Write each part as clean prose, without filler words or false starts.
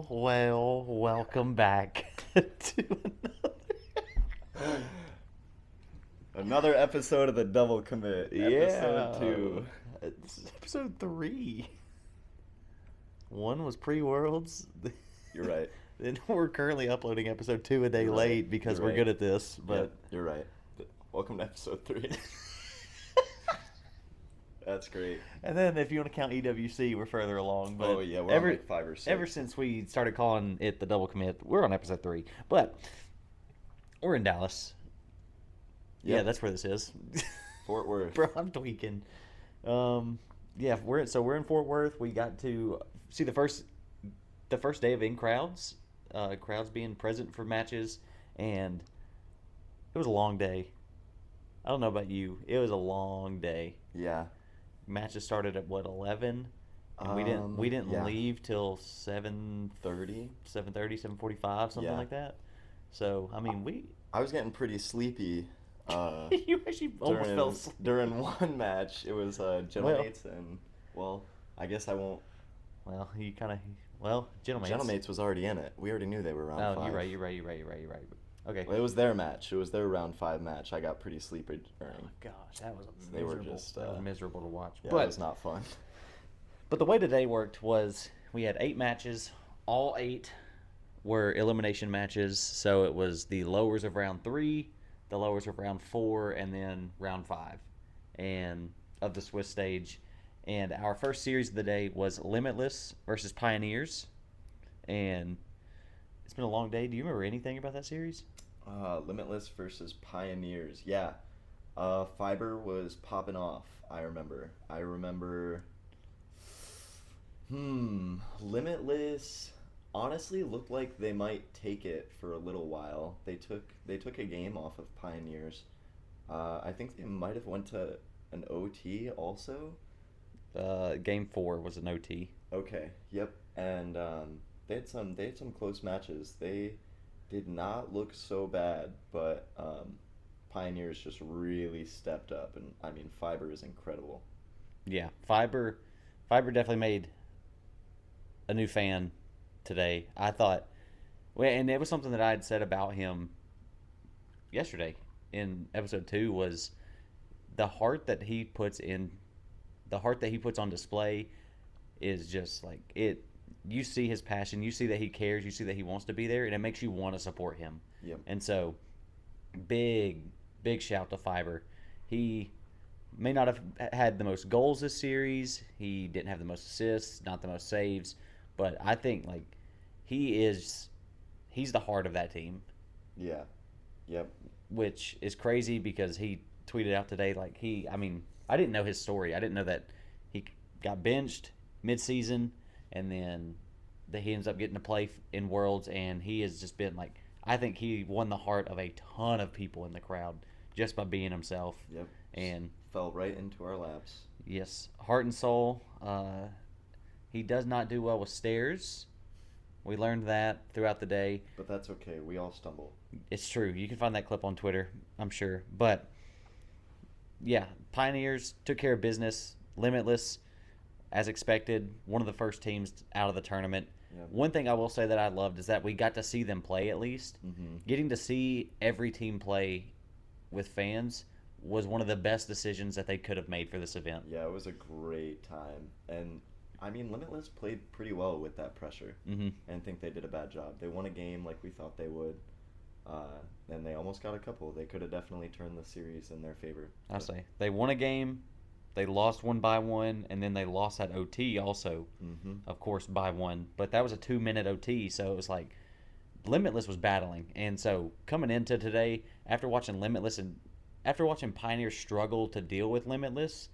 Welcome back to Another episode of the Double Commit. Episode 2. This is episode 3. One was pre-Worlds. You're right. Then we're currently uploading episode 2 a day You're late right. because You're we're right. good at this. But Yep, you're right. Welcome to episode 3. That's great. And then if you want to count EWC, we're further along. But Oh, yeah, we're on like 5 or 6. Ever since we started calling it the Double Commit, we're on episode 3. But we're in Dallas. Yeah, Yep. that's where this is. Fort Worth. Bro, I'm tweaking. We're in Fort Worth. We got to see the first day of in crowds, crowds being present for matches, and it was a long day. I don't know about you. It was a long day. Yeah. Matches started at 11, and we didn't yeah. leave till 7:30, 7:45, something Yeah. like that. So I mean, I was getting pretty sleepy. You actually almost fell asleep. During one match. It was Gentlemates and, well, I guess I won't. Well, Gentlemates. Gentlemates was already in it. We already knew they were round 5. You're right. Okay. Well, it was their match. It was their round 5 match. I got pretty sleepy during. Oh, gosh, that was They were miserable. just, that was miserable to watch. Yeah, but it was not fun. But the way today worked was we had 8 matches. All 8 were elimination matches. So it was the lowers of round 3, the lowers of round 4, and then round 5, and of the Swiss stage. And our first series of the day was Limitless versus Pioneers. And it's been a long day. Do you remember anything about that series? Limitless versus Pioneers. Yeah. Fiber was popping off, I remember. Limitless honestly looked like they might take it for a little while. They took a game off of Pioneers. I think they might have went to an OT also. Game 4 was an OT. Okay. Yep. And they had some close matches. They did not look so bad, but Pioneers just really stepped up, and I mean Fiber is incredible. Yeah, Fiber definitely made a new fan today. I thought, and it was something that I had said about him yesterday in episode 2 was the heart that he puts on display is just like it. You see his passion, you see that he cares, you see that he wants to be there, and it makes you want to support him. Yep. And so, big shout to Fiber. He may not have had the most goals this series. He didn't have the most assists, not the most saves, but I think like he's the heart of that team. Yeah. Yep. Which is crazy because he tweeted out today like I didn't know his story. I didn't know that he got benched mid-season and then that he ends up getting to play in Worlds, and he has just been like, I think he won the heart of a ton of people in the crowd just by being himself. Yep. And fell right into our laps. yes, heart and soul. He does not do well with stairs. We learned that throughout the day. But that's okay. We all stumble. It's true. You can find that clip on Twitter, I'm sure. But yeah, Pioneers took care of business. Limitless, as expected, one of the first teams out of the tournament. Yep. One thing I will say that I loved is that we got to see them play at least. Mm-hmm. Getting to see every team play with fans was one of the best decisions that they could have made for this event. Yeah, it was a great time. And, I mean, Limitless played pretty well with that pressure. Mm-hmm. And think they did a bad job. They won a game like we thought they would. And they almost got a couple. They could have definitely turned the series in their favor. I say. They won a game. They lost 1-1, and then they lost that OT also, of course, by 1. But that was a 2-minute OT, so it was like Limitless was battling. And so coming into today, after watching Limitless and after watching Pioneers struggle to deal with Limitless,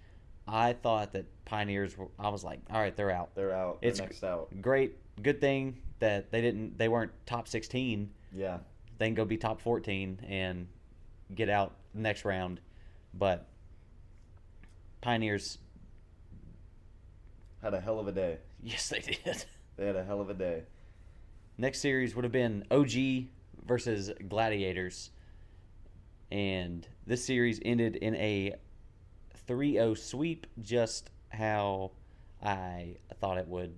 I thought that Pioneers I was like, all right, they're out. They're out. They're next out. Great. Good thing that they weren't top 16. Yeah. They can go be top 14 and get out next round. But Pioneers had a hell of a day. Yes, they did. They had a hell of a day. Next series would have been OG versus Gladiators. And this series ended in a 3-0 sweep, just how I thought it would.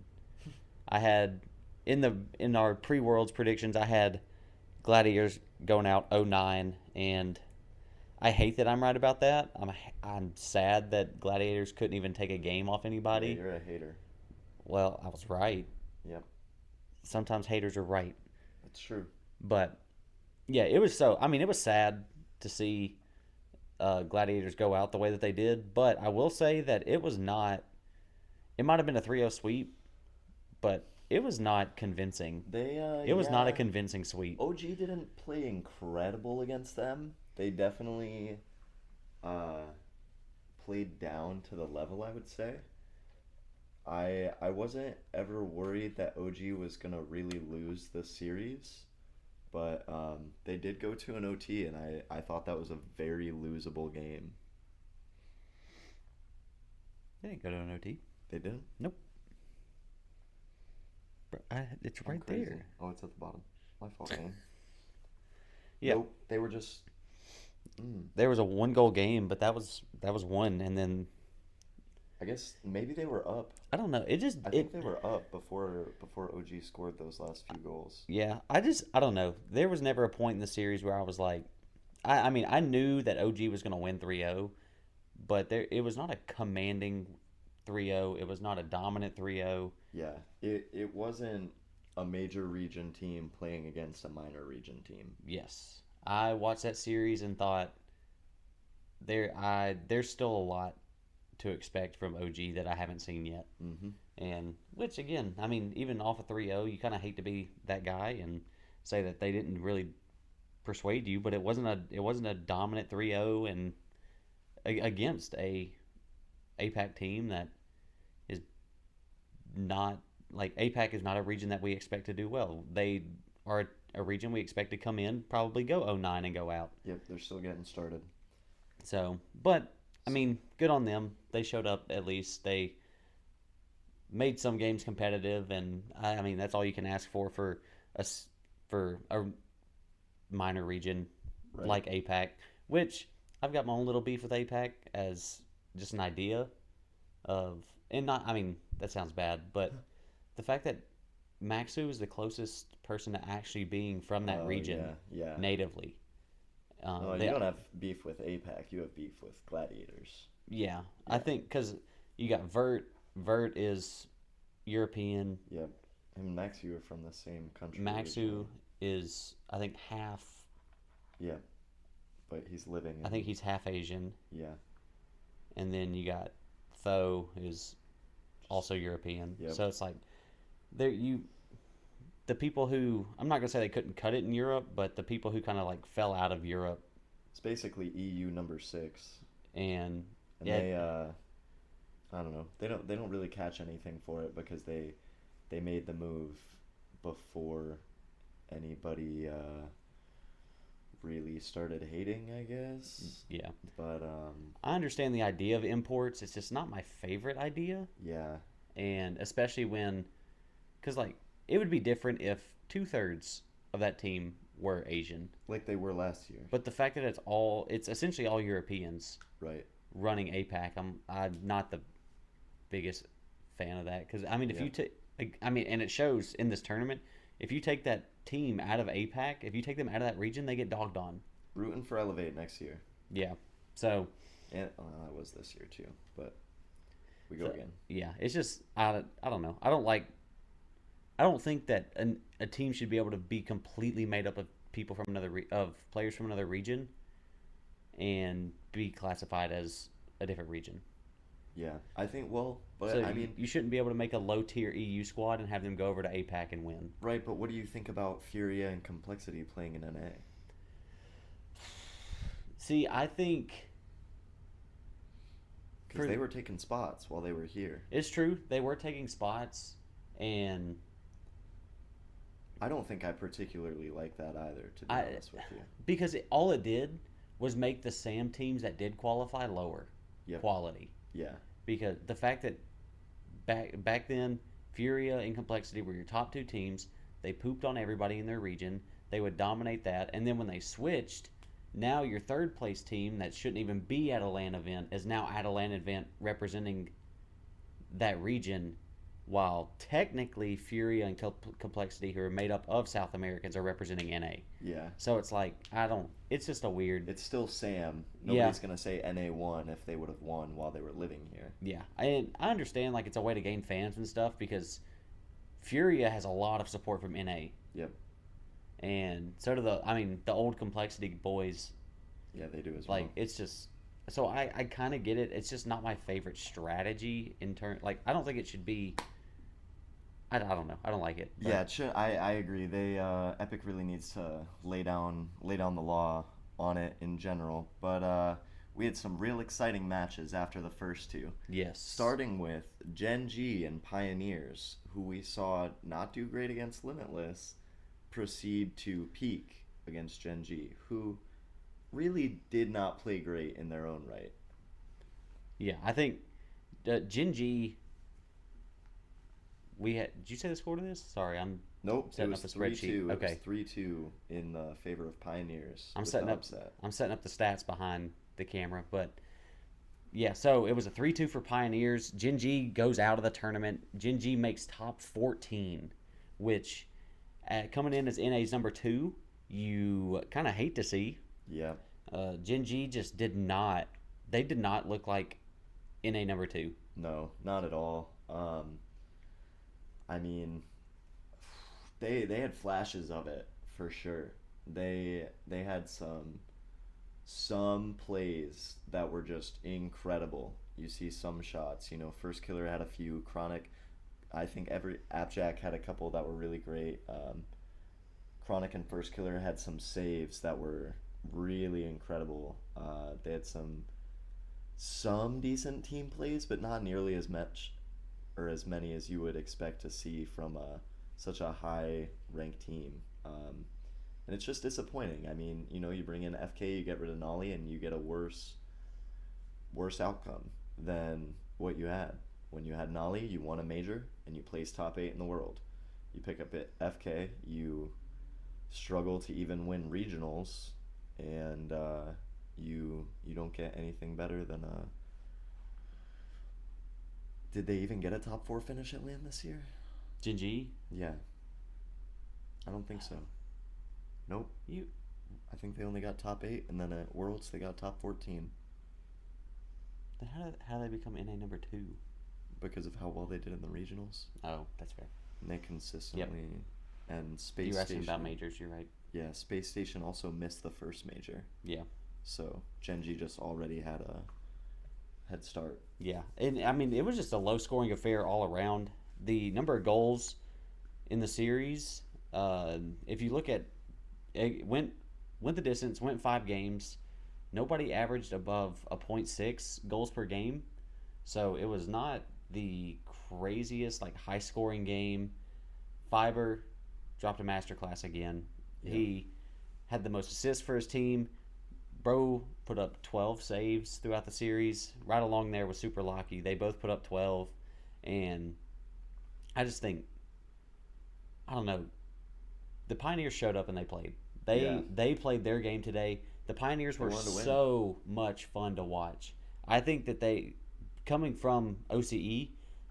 I had in our pre-worlds predictions, I had Gladiators going out 0-9, and I hate that I'm right about that. I'm sad that Gladiators couldn't even take a game off Yeah, anybody. you're a hater. Well, I was right. Yep, Sometimes haters are right, that's true. but yeah, it was so. I mean, it was sad to see Gladiators go out the way that they did, but I will say that it was not. It might have been a 3-0 sweep, but it was not convincing. It was not a Yeah, convincing sweep. OG didn't play incredible against them. They definitely uh, played down to the level, I would say. I wasn't ever worried that OG was gonna really lose the series, but they did go to an OT, and I thought that was a very losable game. They didn't go to an OT. They did. Nope. It's I'm right crazy. there. Oh, it's at the bottom. My fault, man. Yeah, Nope. They were just. Mm, there was a 1 goal game, but that was one, and then I guess maybe they were up. I don't know. It just I it think they were up before OG scored those last few goals. yeah. I don't know. There was never a point in the series where I was like, I mean I knew that OG was going to win 3-0, but it was not a commanding 3-0. It was not a dominant 3-0. Yeah, it wasn't a major region team playing against a minor region team. Yes, I watched that series and thought there's still a lot to expect from OG that I haven't seen yet. Mm-hmm. And which again, I mean, even off of 3-0, you kind of hate to be that guy and say that they didn't really persuade you, but it wasn't a dominant 3-0 and against a APAC team that is not like APAC is not a region that we expect to do well. They are a region we expect to come in, probably go 0-9 and go out. Yep, they're still getting started. So, but I mean, good on them. They showed up at least. They made some games competitive, and I mean that's all you can ask for a minor region Right. like APAC. Which I've got my own little beef with APAC as just an idea of, and not. I mean that sounds bad, but the fact that Maxu is the closest person to actually being from that Oh region yeah, yeah. natively. Oh, you They, don't have beef with APAC. You have beef with Gladiators. yeah, I Yeah. think because you got Vert. Vert is European. Yep. And Maxu are from the same country Maxu originally. is, I think, half. Yeah, but he's living I in. think he's half Asian, Yeah. and then you got Tho is also European. Yep. So it's like there you, the people who I'm not gonna say they couldn't cut it in Europe, but the people who kind of like fell out of Europe It's basically EU number 6, and and yeah, they I don't know. They don't really catch anything for it because they made the move before anybody really started hating, I guess. yeah. But I understand the idea of imports. It's just not my favorite idea, yeah, and especially when, because like it would be different if 2/3 of that team were Asian. like they were last year, But the fact that it's essentially all Europeans right? running APAC, I'm not the biggest fan of that because I mean if Yeah. you take I mean and it shows in this tournament if you take that team out of APAC, if you take them out of that region, they get dogged on. Rooting for Elevate next year, Yeah. So, and that was this year too. But we go again. yeah, it's just I don't know. I don't think that a team should be able to be completely made up of people from of players from another region and be classified as a different region. Yeah, I think. Well, but So I mean, you shouldn't be able to make a low tier EU squad and have them go over to APAC and win. right? But what do you think about Furia and Complexity playing in NA? See, I think Because they were taking spots while they were here. it's true they were taking spots, and I don't think I particularly like that either, to be I honest with you. because all it did was make the SAM teams that did qualify lower Yep. quality. Yeah. Because the fact that back then Furia and Complexity were your top two teams, they pooped on everybody in their region. They would dominate that, and then when they switched, now your third place team that shouldn't even be at a LAN event is now at a LAN event representing that region, while technically Furia and Complexity, who are made up of South Americans, are representing NA. Yeah. So it's like, I don't, it's just a weird. It's still Sam. Yeah. Nobody's gonna say NA won if they would have won while they were living here. Yeah. And I understand, like, it's a way to gain fans and stuff because Furia has a lot of support from NA. Yep. And so do the old Complexity boys. Yeah, they do as Like, well. it's just, so I kind of get it. It's just not my favorite strategy in turn. Like, I don't think it should be. I don't know. I don't like it. But Yeah, it should. I agree. They Epic really needs to lay down the law on it in general. But we had some real exciting matches after the first two. Yes. Starting with Gen G and Pioneers, who we saw not do great against Limitless, proceed to peak against Gen G, who really did not play great in their own right. Yeah, I think Gen G. Did you say the score to this? Sorry, I'm Nope, setting it up was a spreadsheet. 3-2. Okay. It was 3-2 in favor of Pioneers. I'm with setting the up. upset. I'm setting up the stats behind the camera, but yeah. So it was a 3-2 for Pioneers. Gen G goes out of the tournament. Gen G makes top 14, which coming in as NA's number 2, you kind of hate to see. Yeah. Gen G just did not. They did not look like NA number 2. No, not at all. I mean, they had flashes of it for sure. They had some plays that were just incredible. You see some shots. First Killer had a few. Chronic, I think every Appjack had a couple that were really great. Chronic and First Killer had some saves that were really incredible. They had some decent team plays, but not nearly as much or as many as you would expect to see from such a high ranked team. And it's just disappointing. I mean, you bring in FK, you get rid of Nolly, and you get a worse outcome than what you had. When you had Nolly, you won a major and you placed top 8 in the world. You pick up at FK, you struggle to even win regionals, and you don't get anything better than Did they even get a top 4 finish at LAN this year? Gen G? Yeah. I don't think so. Nope. I think they only got top 8, and then at Worlds they got top 14 Then how did they become NA number 2? because of how well they did in the regionals. Oh, that's fair. And they consistently and Space You were asking Station. about majors, you're right. Yeah, Space Station also missed the first major. Yeah. So Gen G just already had a head start. Yeah. And I mean, it was just a low scoring affair all around. The number of goals in the series, if you look at it, went the distance, went 5 games. Nobody averaged above a 0.6 goals per game. So it was not the craziest, like, high scoring game. Fiber dropped a masterclass again. Yeah. He had the most assists for his team. Bro put up 12 saves throughout the series. Right along there with Super Locky. They both put up 12. And I just think, I don't know, the Pioneers showed up and they played. They played their game today. The Pioneers were so much fun to watch. I think that coming from OCE,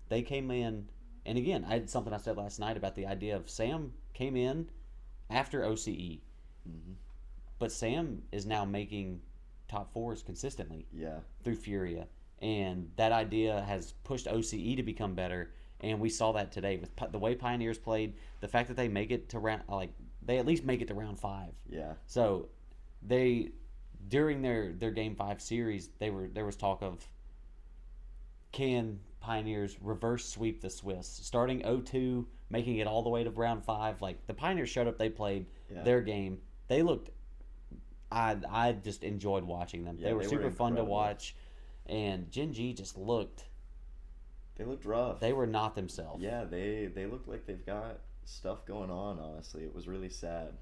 they came in, and again, I had something I said last night about the idea of Sam came in after OCE. Mm-hmm. But Sam is now making top 4s consistently through Furia. And that idea has pushed OCE to become better. And we saw that today with the way Pioneers played, the fact that they make it to they at least make it to round 5. Yeah. So during their game 5 series, there was talk of, can Pioneers reverse sweep the Swiss, starting 0-2, making it all the way to round 5. Like, the Pioneers showed up, they played their game. They looked, I just enjoyed watching them. Yeah, they were super fun to incredible. watch, and Gen G just looked. They looked rough. They were not themselves. Yeah, they look like they've got stuff going on, honestly. It was really sad.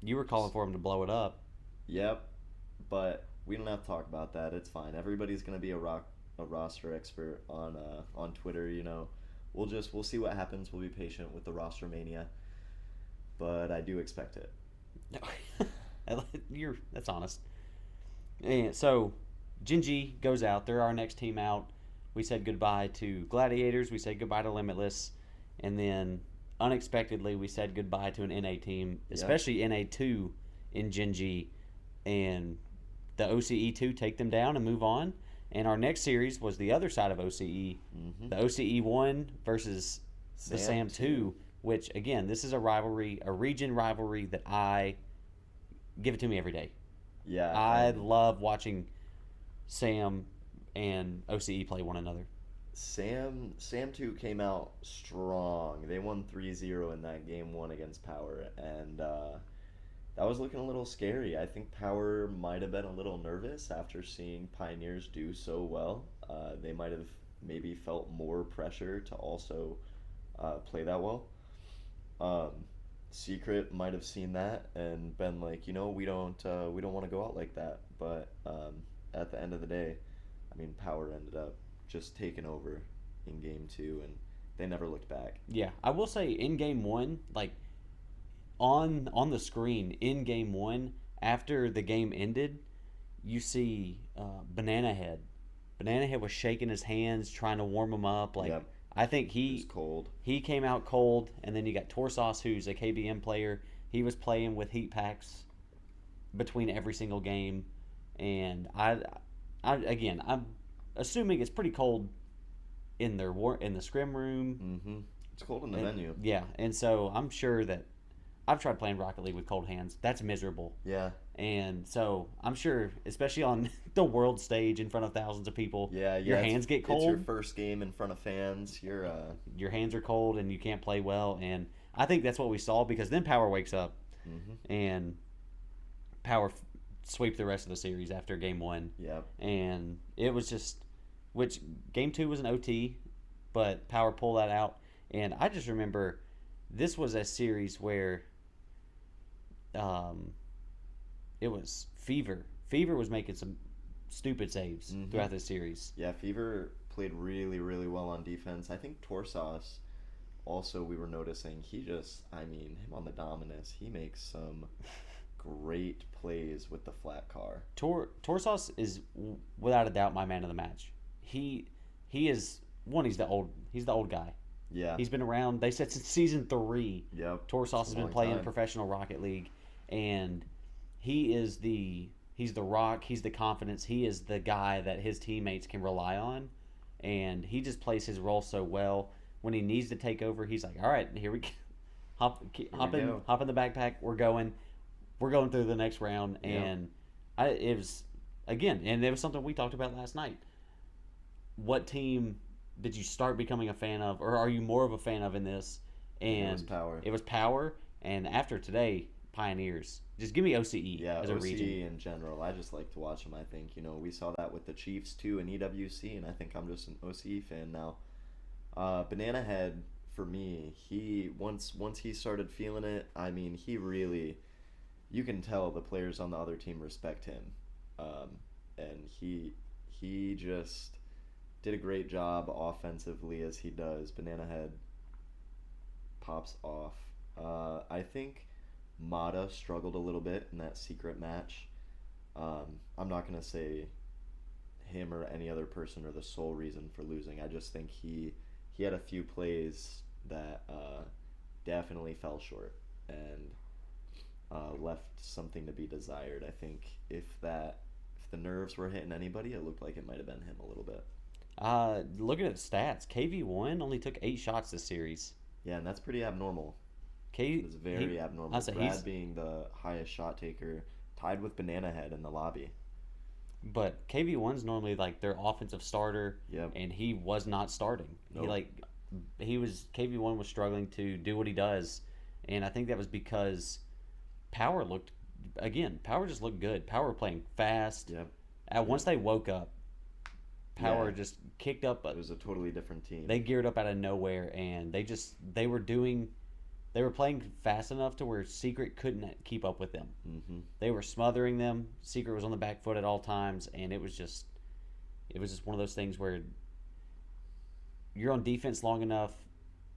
You were calling for them to blow it up. Yep, but we don't have to talk about that. It's fine. Everybody's going to be a roster expert on Twitter, We'll see what happens. We'll be patient with the roster mania. But I do expect it. That's honest. And so Gen G goes out. They're our next team out. we said goodbye to Gladiators, we said goodbye to Limitless, and then unexpectedly we said goodbye to an NA team, especially NA2 in Gen G, and the OCE2 take them down and move on. And our next series was the other side of OCE, the OCE1 versus the SAM2, which, again, this is a rivalry, a region rivalry that I give it to me every day. Yeah. I love watching Sam and OCE play one another. Sam 2 came out strong. They won 3-0 in that game 1 against Power, and that was looking a little scary. I think Power might have been a little nervous after seeing Pioneers do so well. They might have maybe felt more pressure to also play that well. Secret might have seen that and been like, we don't want to go out like that. But at the end of the day, I mean, Power ended up just taking over in game 2, and they never looked back. Yeah, I will say in game 1, like on the screen in game 1, after the game ended, you see Banana Head. Banana Head was shaking his hands, trying to warm them up. Like, Yep. I think It was cold. he came out cold, and then you got Torsos, who's a KBM player. He was playing with heat packs between every single game, and I'm assuming it's pretty cold in the scrim room. It's cold in the venue. Yeah, and so I'm sure that I've tried playing Rocket League with cold hands. That's miserable. Yeah. And so I'm sure, especially on the world stage in front of thousands of people, your hands get cold. It's your first game in front of fans. Your hands are cold and you can't play well. And I think that's what we saw, because then Power wakes up and Power sweep the rest of the series after game 1. Yep. And it was just, which game 2 was an OT, but Power pulled that out. And I just remember this was a series where it was Fever. Fever was making some stupid saves throughout this series. Yeah, Fever played really, really well on defense. I think Torsos also, we were noticing, him on the Dominus, he makes some great plays with the flat car. Torsos is without a doubt my man of the match. He is he's the old guy. Yeah. He's been around, they said, since season 3. Yep. Torsos has been playing professional Rocket League, and he's the rock, he's the confidence, he is the guy that his teammates can rely on, and he just plays his role so well. When he needs to take over, he's like, all right, here we go. Hop in the backpack, we're going through the next round. And it was, again, and it was something we talked about last night. What team did you start becoming a fan of, or are you more of a fan of in this? And it was Power. And after today, Pioneers. Just give me OCE as a region. OCE in general. I just like to watch them, I think. We saw that with the Chiefs too in EWC, and I think I'm just an OCE fan now. Banana Head, for me, once he started feeling it, I mean, he really, you can tell the players on the other team respect him. And he just did a great job offensively as he does. Banana Head pops off. I think Mata struggled a little bit in that secret match. I'm not going to say him or any other person are the sole reason for losing. I just think he had a few plays that definitely fell short and left something to be desired. I think if the nerves were hitting anybody, it looked like it might have been him a little bit. Looking at the stats, KV1 only took 8 shots this series. Yeah, and that's pretty abnormal. It's very abnormal. Brad being the highest shot taker, tied with Banana Head in the lobby. But KV1's normally like their offensive starter, and he was not starting. Nope. KV1 was struggling to do what he does, and I think that was because Power just looked good. Power were playing fast. Yep. Once they woke up, Power just kicked up. It was a totally different team. They geared up out of nowhere, and they were playing fast enough to where Secret couldn't keep up with them. They were smothering them. Secret was on the back foot at all times, and it was just one of those things where you're on defense long enough,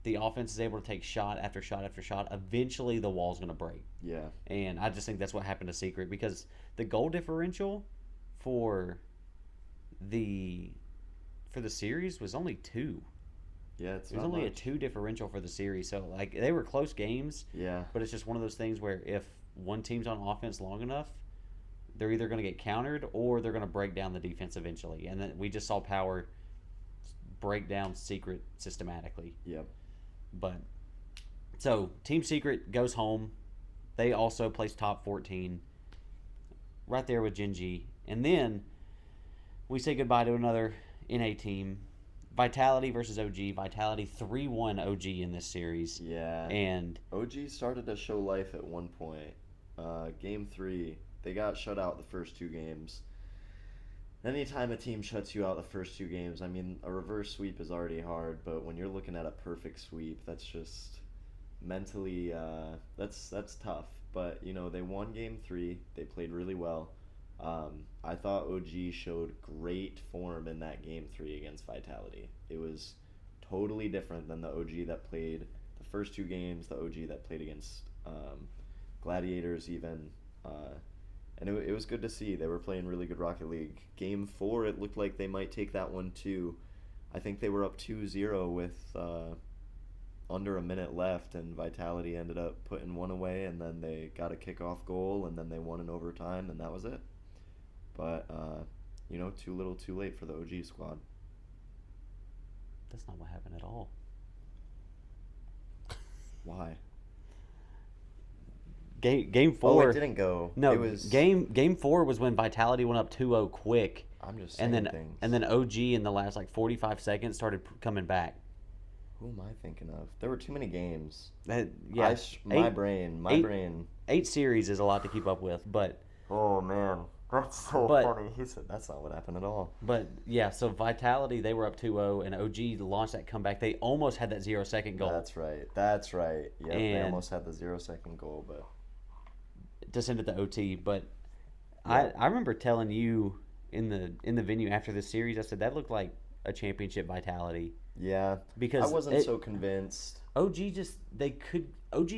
the offense is able to take shot after shot after shot. Eventually, the wall's going to break. Yeah. And I just think that's what happened to Secret, because the goal differential for for the series was only 2. Yeah, it's It was not only a much. 2 differential for the series. So, like, they were close games, Yeah, but it's just one of those things where if one team's on offense long enough, they're either going to get countered or they're going to break down the defense eventually. And then we just saw Power break down Secret systematically. yep. But so Team Secret goes home. They also placed top 14, right there with Gen G. And then we say goodbye to another NA team, Vitality versus OG. Vitality 3-1 OG in this series. Yeah. And OG started to show life at one point. Game 3, they got shut out the first 2 games. Anytime a team shuts you out the first 2 games, I mean, a reverse sweep is already hard, but when you're looking at a perfect sweep, that's just mentally, that's tough. But, you know, they won Game 3. They played really well. I thought OG showed great form in that Game 3 against Vitality. It was totally different than the OG that played the first 2 games, the OG that played against Gladiators even. And it was good to see. They were playing really good Rocket League. Game 4, it looked like they might take that one too. I think they were up 2-0 with under a minute left, and Vitality ended up putting one away, and then they got a kickoff goal, and then they won in overtime, and that was it. But, you know, too little too late for the OG squad. that's not what happened at all. Why? Game Oh, 4. it didn't go. No, it was game 4 was when Vitality went up 2-0 quick. I'm just saying And things. then OG in the last like 45 seconds started coming back. Who am I thinking of? There were too many games. Yeah, My eight- brain. 8 series is a lot to keep up with, but Oh man, that's so But- funny. He said that's not what happened at all. yeah. So Vitality, they were up 2-0, and OG launched that comeback. They almost had that 0-second goal That's right. Yeah, they And- almost had the 0-second goal, but to send it to OT. But Yeah. I remember telling you in the venue after this series, I said that looked like a championship Vitality yeah, because I wasn't so convinced. OG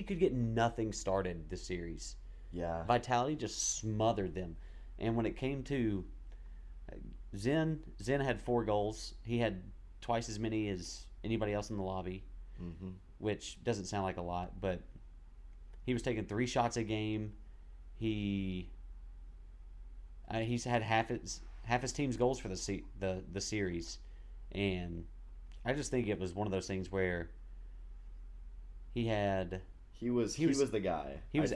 could get nothing started this series. Yeah, Vitality just smothered them. And when it came to Zen had 4 goals. He had twice as many as anybody else in the lobby, mm-hmm. which doesn't sound like a lot, but he was taking 3 shots a game. He's had half his team's goals for the series, and I just think it was one of those things where he was the guy. he was-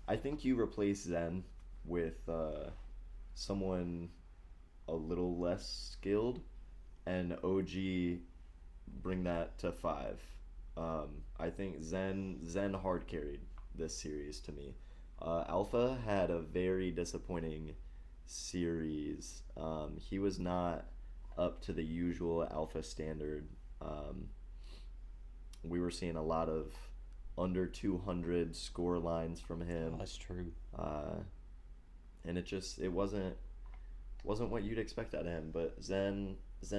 I think you replace Zen with someone a little less skilled, and OG bring that to 5. I think Zen hard carried this series to me. Alpha had a very disappointing series. He was not up to the usual Alpha standard. We were seeing a lot of under 200 score lines from him. that's true. And it wasn't what you'd expect out of him. But Zen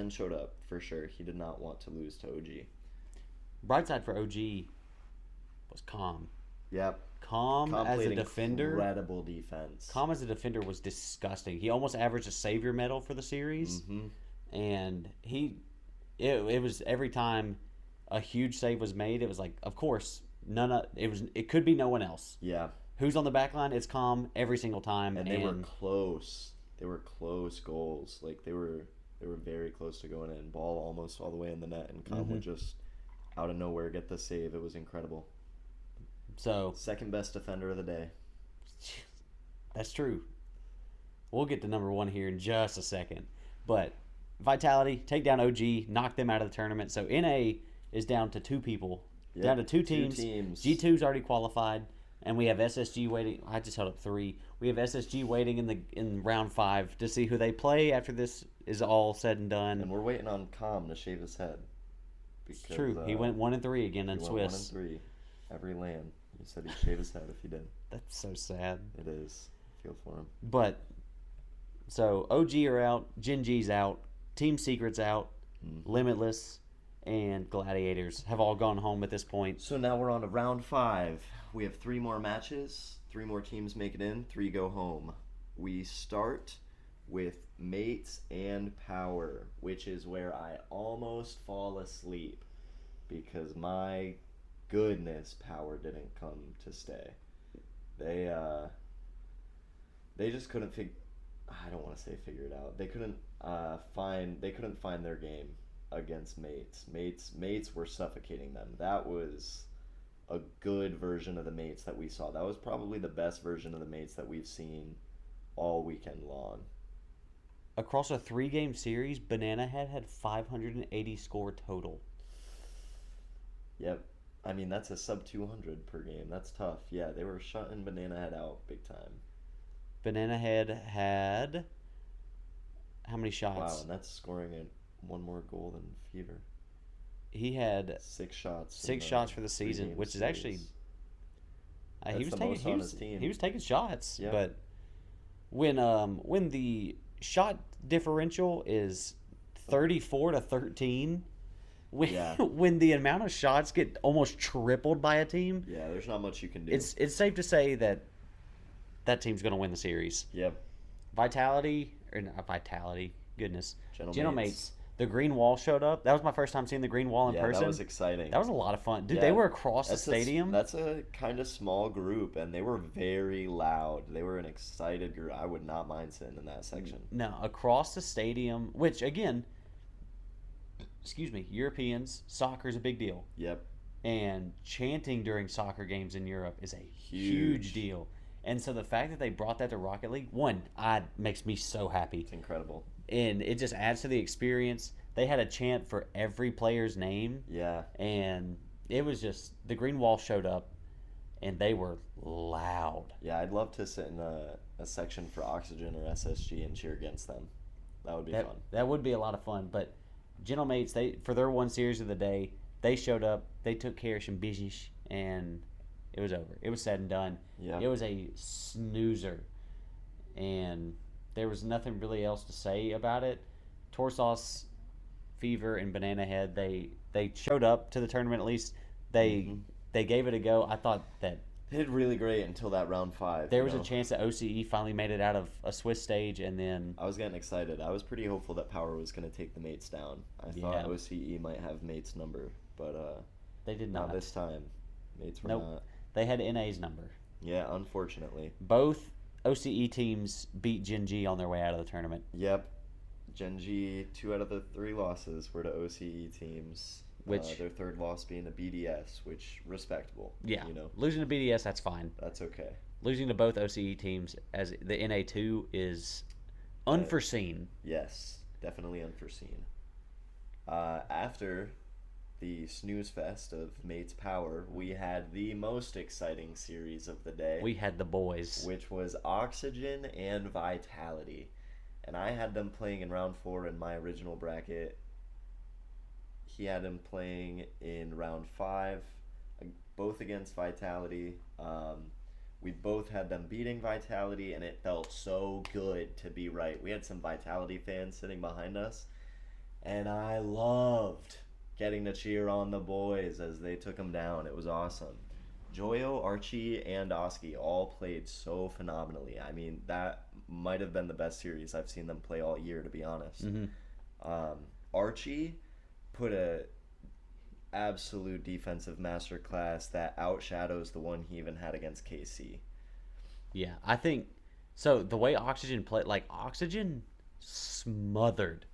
showed up for sure. He did not want to lose to OG. Bright side for OG was Calm. Yep. Calm as a played defender. incredible defense. Calm as a defender was disgusting. He almost averaged a savior medal for the series, Mm-hmm. and it was every time a huge save was made, it was like, of course, it could be no one else. Yeah. Who's on the back line? It's Calm every single time, And they were close. They were close goals. Like they were very close to going in. Ball almost all the way in the net, and Calm would just out of nowhere get the save. It was incredible. So Second best defender of the day. that's true. We'll get to number 1 here in just a second, but Vitality take down OG, knock them out of the tournament. So NA is down to 2 people, Yep, down to 2 2 teams. teams. G2's already qualified, and we have SSG waiting. I just held up 3. We have SSG waiting in round 5 to see who they play after this is all said and done. And we're waiting on Calm to shave his head. It's true. He went 1-3 again in He Swiss. went 1-3 every land. He said he'd shave his head if he did. That's so sad. It is. Feel for him. But so OG are out, Gen G's out, Team Secret's out, Limitless, and Gladiators have all gone home at this point. So now we're on to round 5. We have 3 more matches. 3 more teams make it in. 3 go home. We start with mates and power, which is where I almost fall asleep because my goodness, power didn't come to stay. They just couldn't I don't want to say figure it out. They couldn't find their game against mates. Mates were suffocating them. That was a good version of the mates that we saw. That was probably the best version of the mates that we've seen all weekend long. Across a 3-game series, Banana Head had 580 score total. Yep. I mean, that's a sub 200 per game. That's tough. Yeah, they were shutting Banana Head out big time. Banana Head had how many shots? Wow, and that's scoring one more goal than Fever. He had 6 shots. 6 shots for the season, which is actually he was taking shots, yep. But when the shot differential is 34-13, when the amount of shots get almost tripled by a team, there's not much you can do. It's safe to say that team's going to win the series. Yep. Goodness. Gentle Mates. The green wall showed up. That was my first time seeing the green wall in person. That was exciting. That was a lot of fun. Dude, they were across the stadium. That's a kind of small group, and they were very loud. They were an excited group. I would not mind sitting in that section. No, across the stadium, which, again, Europeans, soccer is a big deal. Yep. And chanting during soccer games in Europe is a huge deal. And so the fact that they brought that to Rocket League, makes me so happy. It's incredible. And it just adds to the experience. They had a chant for every player's name. Yeah. And it was just, the green wall showed up, and they were loud. Yeah, I'd love to sit in a section for Oxygen or SSG and cheer against them. That would be fun. That would be a lot of fun. But Gentle Mates, for their one series of the day, they showed up, they took care of some business, and it was over. It was said and done. Yeah. It was a snoozer. And there was nothing really else to say about it. Torsauce, Fever, and Banana Head, they showed up to the tournament at least. They gave it a go. I thought that they did really great until that round 5. There was a chance that OCE finally made it out of a Swiss stage, and then I was getting excited. I was pretty hopeful that Power was going to take the mates down. I thought OCE might have mates' number, but they did not. Not this time. Mates were not. They had NA's number. Yeah, unfortunately. Both OCE teams beat Gen G on their way out of the tournament. Yep. Gen G, 2 out of the 3 losses were to OCE teams. Their third loss being a BDS, which respectable. Yeah. Losing to BDS, that's fine. That's okay. Losing to both OCE teams as the NA2 is unforeseen. Yes, definitely unforeseen. After the snooze fest of Mates Power, we had the most exciting series of the day. We had the boys. Which was Oxygen and Vitality. And I had them playing in round 4 in my original bracket. He had them playing in round 5, both against Vitality. We both had them beating Vitality, and it felt so good to be right. We had some Vitality fans sitting behind us, and I loved getting to cheer on the boys as they took them down. It was awesome. Joyo, Archie, and Oski all played so phenomenally. I mean, that might have been the best series I've seen them play all year, to be honest. Archie put a absolute defensive masterclass that outshadows the one he even had against KC. Yeah, I think so. The way Oxygen played, Oxygen smothered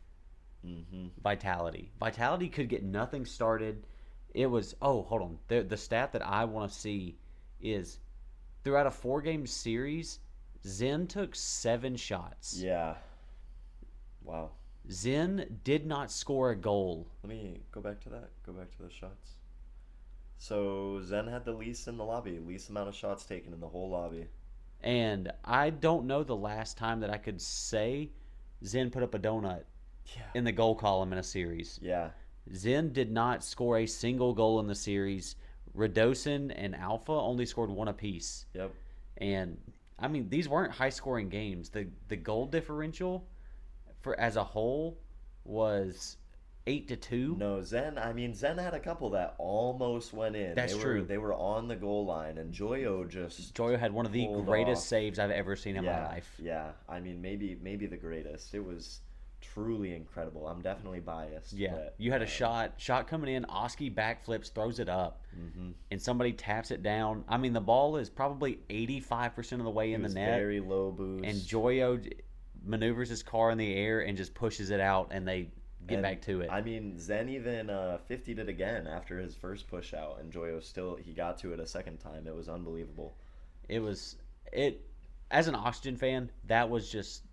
Vitality. Vitality could get nothing started. It was hold on. The stat that I want to see is throughout a 4-game series, Zen took 7 shots. Yeah. Wow. Zen did not score a goal. Let me go back to that. Go back to those shots. So Zen had the least in the lobby, least amount of shots taken in the whole lobby. And I don't know the last time that I could say Zen put up a donut in the goal column in a series. Yeah. Zen did not score a single goal in the series. Radosin and Alpha only scored 1 apiece. Yep. And, I mean, these weren't high-scoring games. The goal differential for as a whole was 8-2. No, Zen had a couple that almost went in. That's true. They were on the goal line, and Joyo just Joyo had one of the pulled greatest off. saves I've ever seen in my Yeah, life. yeah. I mean, maybe the greatest. It was truly incredible. I'm definitely biased. Yeah, but, you had a shot coming in. Oski backflips, throws it up, and somebody taps it down. I mean, the ball is probably 85% of the way in the net. Very low boost. And Joyo maneuvers his car in the air and just pushes it out, and they get back to it. I mean, Zen even 50'd it again after his first push out, and Joyo he got to it a second time. It was unbelievable. As an Oxygen fan, that was just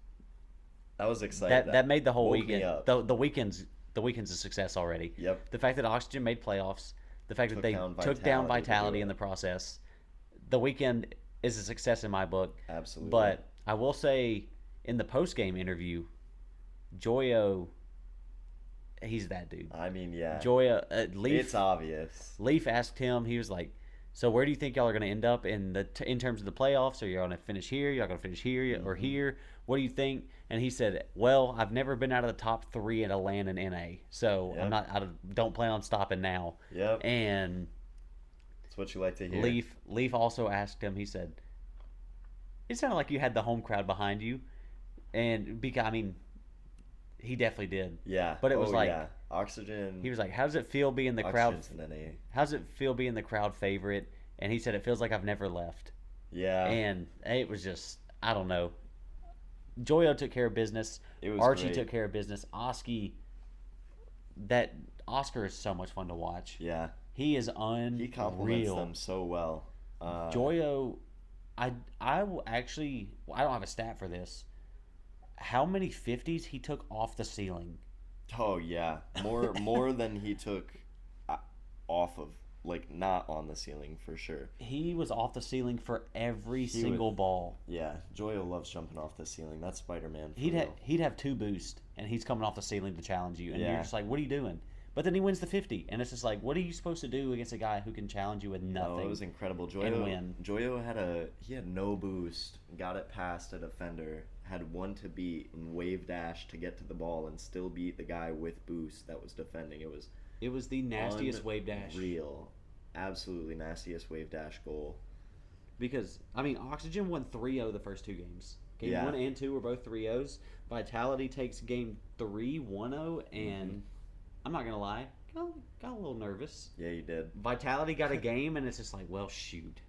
That was exciting. that made the whole woke me weekend. up. The weekend's a success already. Yep. The fact that Oxygen made playoffs, the fact that Took they down took down Vitality to do Vitality it. in the process, the weekend is a success in my book. Absolutely. But I will say, in the post game interview, Joyo, he's that dude. I mean, yeah. Joyo, Leaf. It's obvious. Leaf asked him. He was like, "So where do you think y'all are going to end up in terms of the playoffs? Are you going to finish here? Y'all going to finish here or here? What do you think?" And he said, "Well, I've never been out of the top 3 at a LAN and NA, so Yep. I don't plan on stopping now." Yep. And That's what you like to hear. Leaf also asked him. He said, "It sounded like you had the home crowd behind you," and because I mean, he definitely did. Yeah. But it was like yeah. Oxygen. he was like, "How does it feel being the crowd? Oxygen's an NA. How does it feel being the crowd favorite?" And he said, "It feels like I've never left." Yeah. And it was just, I don't know. Joyo took care of business. It was Archie great. took care of business. Oscar is so much fun to watch. Yeah. He is unreal. He compliments them so well. Joyo, I will actually, I don't have a stat for this. How many 50s he took off the ceiling? Oh yeah, more than he took off of, like, not on the ceiling for sure. He was off the ceiling for every single would- ball. Yeah, Joyo loves jumping off the ceiling. That's Spider-Man. For He'd real. have 2 boosts, and he's coming off the ceiling to challenge you, and you're Yeah. just like, "What are you doing?" But then he wins the 50, and it's just like, what are you supposed to do against a guy who can challenge you with nothing? No, it was incredible. and win. Joyo had no boost, got it past a defender, had one to beat, and wave dash to get to the ball, and still beat the guy with boost that was defending. It was the nastiest wave dash. real, absolutely nastiest wave dash goal. Because, I mean, Oxygen won 3-0 the first 2 games. Game Yeah. 1 and 2 were both 3-0s. Vitality takes game 3, 1-0, and I'm not going to lie, got a little nervous. Yeah, you did. Vitality got a game, and it's just like, well, shoot.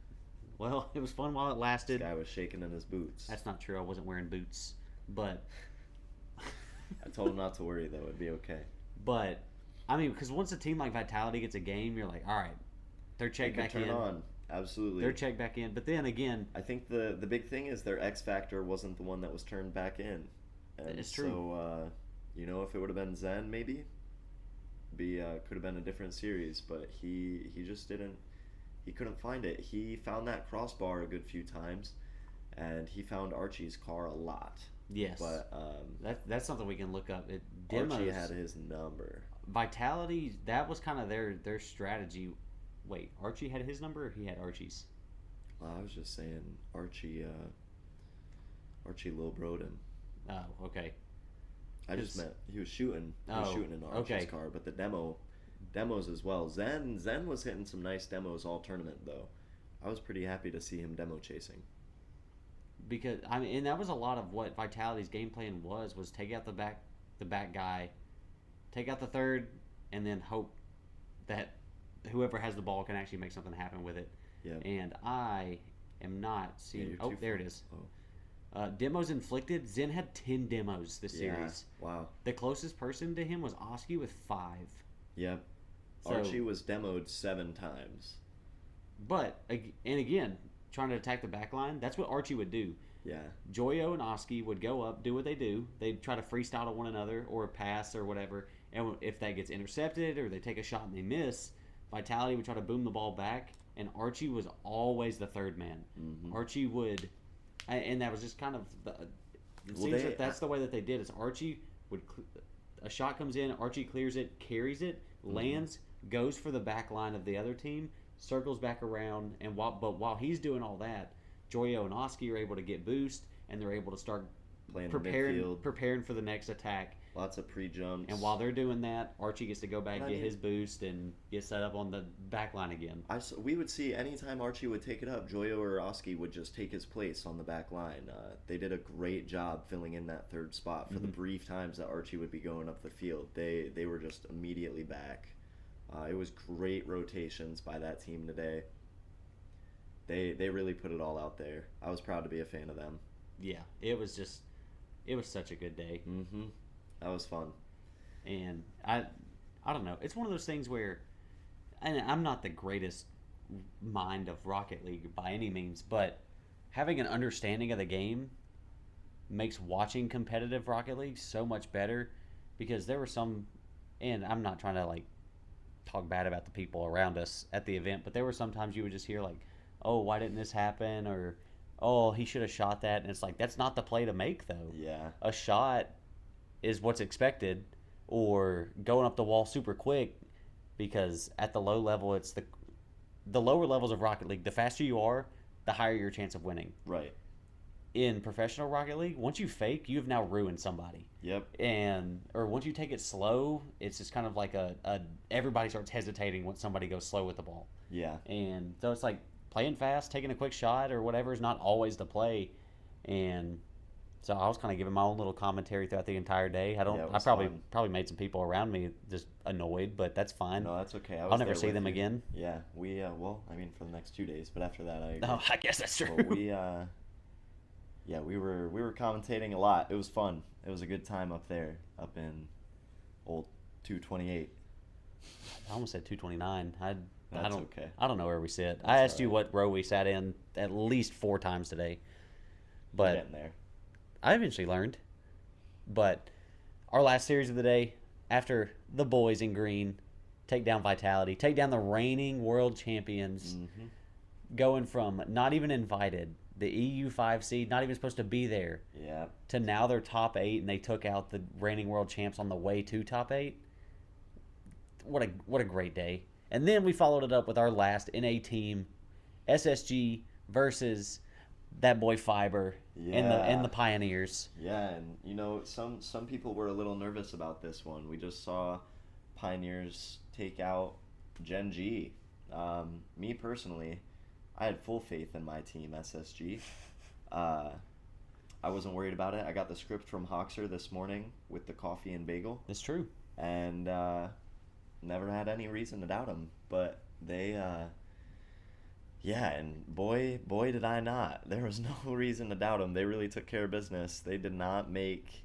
Well, it was fun while it lasted. This guy was shaking in his boots. That's not true. I wasn't wearing boots. But, I told him not to worry, though. It'd be okay. but I mean, because once a team like Vitality gets a game, you're like, all right, they're They checked could back turn in. on. Absolutely. They're checked back in. But then again, I think the big thing is their X factor wasn't the one that was turned back in. And It's true. So, if it would have been Zen, maybe, could have been a different series. But he just didn't. He couldn't find it. He found that crossbar a good few times, and he found Archie's car a lot. yes. But That's something we can look up. Archie had his number. Vitality, that was kind of their strategy. Wait, Archie had his number, or he had Archie's? Well, I was just saying Archie Lil Broden. Oh, okay. I just meant he was shooting. He was Oh, shooting in Archie's okay. car, but the demos as well. Zen was hitting some nice demos all tournament though. I was pretty happy to see him demo chasing. Because I mean, and that was a lot of what Vitality's game plan was take out the back guy, take out the third, and then hope that whoever has the ball can actually make something happen with it. Yeah. And I am not seeing. you're Oh, too there far. it is. Oh. Demos inflicted. Zen had 10 demos this series. Wow. The closest person to him was Oski with 5. Yep. So- Archie was demoed 7 times. But and again, trying to attack the back line, that's what Archie would do. Yeah. Joyo and Oski would go up, do what they do. They'd try to freestyle to one another or pass or whatever. And if that gets intercepted or they take a shot and they miss, Vitality would try to boom the ball back. And Archie was always the third man. Mhm. Archie would, and that was just kind of it seems that that's the way that they did. Is Archie would a shot comes in, Archie clears it, carries it, lands, goes for the back line of the other team, circles back around, and while he's doing all that, Joyo and Oski are able to get boost, and they're able to start Playing the midfield. preparing for the next attack. Lots of pre-jumps. And while they're doing that, Archie gets to go back, And I get mean- his boost, and get set up on the back line again. We would see anytime Archie would take it up, Joyo or Oski would just take his place on the back line. They did a great job filling in that third spot for the brief times that Archie would be going up the field. They were just immediately back. It was great rotations by that team today. They really put it all out there. I was proud to be a fan of them. Yeah, it was such a good day. Mm-hmm. That was fun. And I don't know. It's one of those things where, and I'm not the greatest mind of Rocket League by any means, but having an understanding of the game makes watching competitive Rocket League so much better, because there were some, and I'm not trying to like talk bad about the people around us at the event, but there were sometimes you would just hear like, oh, why didn't this happen? Or, oh, he should have shot that. And it's like, that's not the play to make, though. Yeah. A shot is what's expected, or going up the wall super quick, because at the low level, it's the lower levels of Rocket League, the faster you are, the higher your chance of winning. Right. In professional Rocket League, once you fake, you've now ruined somebody. Yep. Or once you take it slow, it's just kind of like everybody starts hesitating when somebody goes slow with the ball. Yeah. And so it's like playing fast, taking a quick shot or whatever is not always the play. And so I was kind of giving my own little commentary throughout the entire day. I probably made some people around me just annoyed, but that's fine. No, that's okay. I'll never see them again. Yeah, we for the next 2 days, but after that, I guess that's true. Well, we were commentating a lot. It was fun. It was a good time up there, up in old 228. I almost said 229. That's okay. I don't know where we sit. That's I asked you right. what row we sat in at least 4 times today, but Getting there. I eventually learned. But our last series of the day, after the boys in green take down Vitality, take down the reigning world champions, going from not even invited, the EU5 seed, not even supposed to be there, to now they're top 8, and they took out the reigning world champs on the way to top 8. What a great day. And then we followed it up with our last NA team, SSG versus that boy Fiber and the Pioneers. Yeah, and some people were a little nervous about this one. We just saw Pioneers take out Gen G. Me personally, I had full faith in my team, SSG. I wasn't worried about it. I got the script from Hoxer this morning with the coffee and bagel. It's true. And never had any reason to doubt them. But they, and boy did I not. There was no reason to doubt them. They really took care of business. They did not make